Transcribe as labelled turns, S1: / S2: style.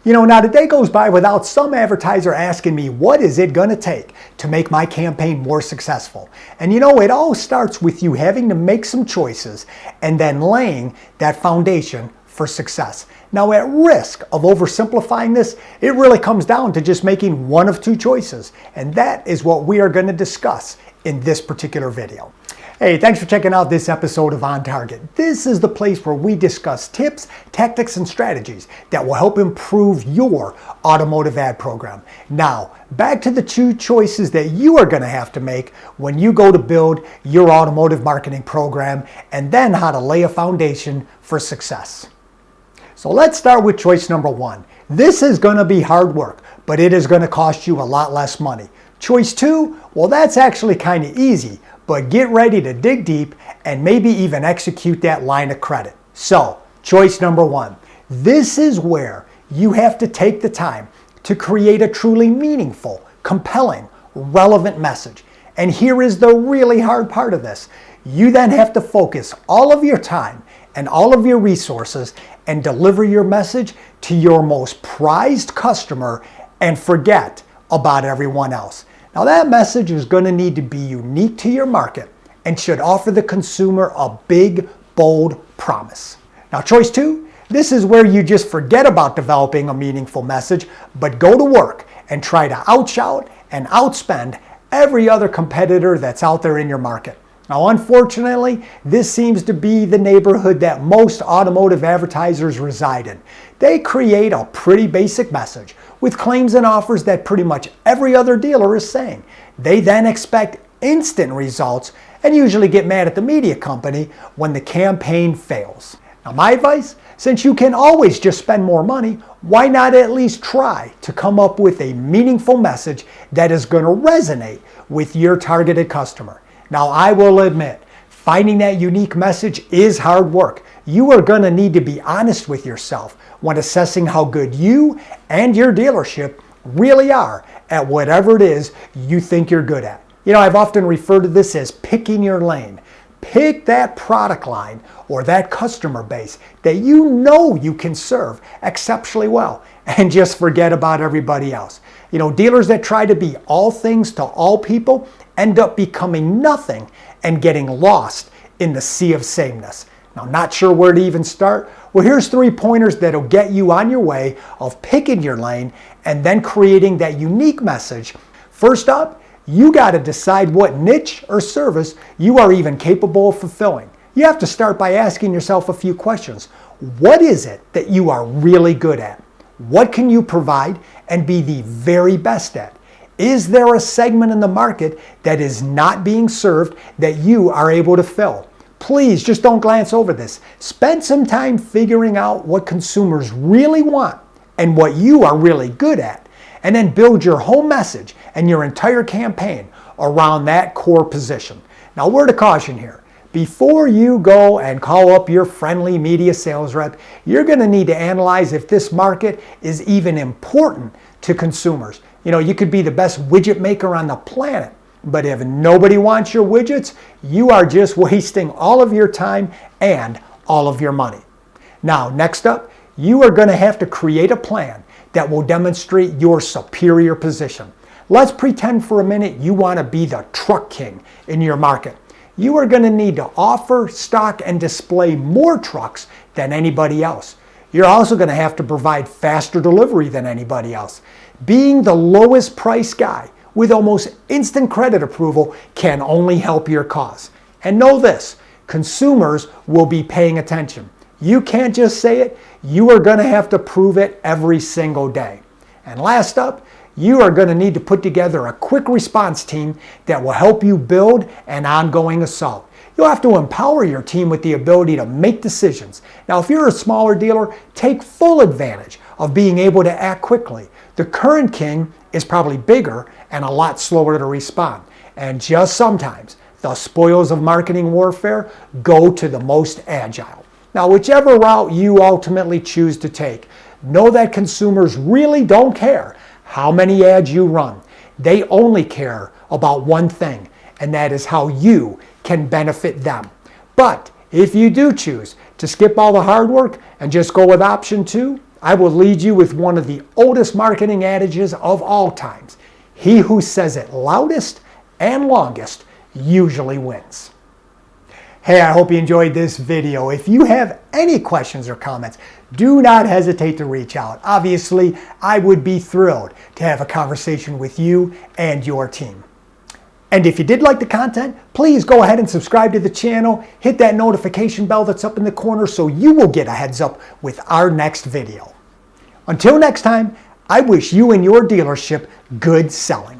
S1: Now the day goes by without some advertiser asking me, what is it going to take to make my campaign more successful? And it all starts with you having to make some choices and then laying that foundation for success. Now, at risk of oversimplifying this, it really comes down to just making one of two choices. And that is what we are going to discuss in this particular video. Hey, thanks for checking out this episode of On Target. This is the place where we discuss tips, tactics, and strategies that will help improve your automotive ad program. Now, back to the two choices that you are going to have to make when you go to build your automotive marketing program, and then how to lay a foundation for success. So let's start with choice number one. This is going to be hard work, but it is going to cost you a lot less money. Choice two, well, that's actually kind of easy, but get ready to dig deep and maybe even execute that line of credit. So, choice number one. This is where you have to take the time to create a truly meaningful, compelling, relevant message. And here is the really hard part of this. You then have to focus all of your time and all of your resources and deliver your message to your most prized customer and forget about everyone else. Now that message is going to need to be unique to your market and should offer the consumer a big, bold promise. Now choice two, this is where you just forget about developing a meaningful message, but go to work and try to outshout and outspend every other competitor that's out there in your market. Now unfortunately, this seems to be the neighborhood that most automotive advertisers reside in. They create a pretty basic message with claims and offers that pretty much every other dealer is saying. They then expect instant results and usually get mad at the media company when the campaign fails. Now my advice, since you can always just spend more money, why not at least try to come up with a meaningful message that is going to resonate with your targeted customer? Now I will admit, finding that unique message is hard work. You are going to need to be honest with yourself when assessing how good you and your dealership really are at whatever it is you think you're good at. I've often referred to this as picking your lane. Pick that product line or that customer base that you can serve exceptionally well and just forget about everybody else. Dealers that try to be all things to all people end up becoming nothing and getting lost in the sea of sameness. Now, not sure where to even start? Well, here's 3 pointers that'll get you on your way of picking your lane and then creating that unique message. First up, you got to decide what niche or service you are even capable of fulfilling. You have to start by asking yourself a few questions. What is it that you are really good at? What can you provide and be the very best at? Is there a segment in the market that is not being served that you are able to fill? Please just don't glance over this. Spend some time figuring out what consumers really want and what you are really good at, and then build your whole message and your entire campaign around that core position. Now, word of caution here. Before you go and call up your friendly media sales rep, you're going to need to analyze if this market is even important to consumers. You could be the best widget maker on the planet, but if nobody wants your widgets, you are just wasting all of your time and all of your money. Now, next up, you are going to have to create a plan that will demonstrate your superior position. Let's pretend for a minute you want to be the truck king in your market. You are going to need to offer, stock, and display more trucks than anybody else. You're also going to have to provide faster delivery than anybody else. Being the lowest price guy with almost instant credit approval can only help your cause. And know this, consumers will be paying attention. You can't just say it, you are going to have to prove it every single day. And last up, you are going to need to put together a quick response team that will help you build an ongoing assault. You'll have to empower your team with the ability to make decisions. Now, if you're a smaller dealer, take full advantage of being able to act quickly. The current king is probably bigger and a lot slower to respond. And just sometimes, the spoils of marketing warfare go to the most agile. Now, whichever route you ultimately choose to take, know that consumers really don't care how many ads you run. They only care about one thing, and that is how you can benefit them. But if you do choose to skip all the hard work and just go with option 2, I will lead you with one of the oldest marketing adages of all times. He who says it loudest and longest usually wins. Hey, I hope you enjoyed this video. If you have any questions or comments, do not hesitate to reach out. Obviously, I would be thrilled to have a conversation with you and your team. And if you did like the content, please go ahead and subscribe to the channel. Hit that notification bell that's up in the corner so you will get a heads up with our next video. Until next time, I wish you and your dealership good selling.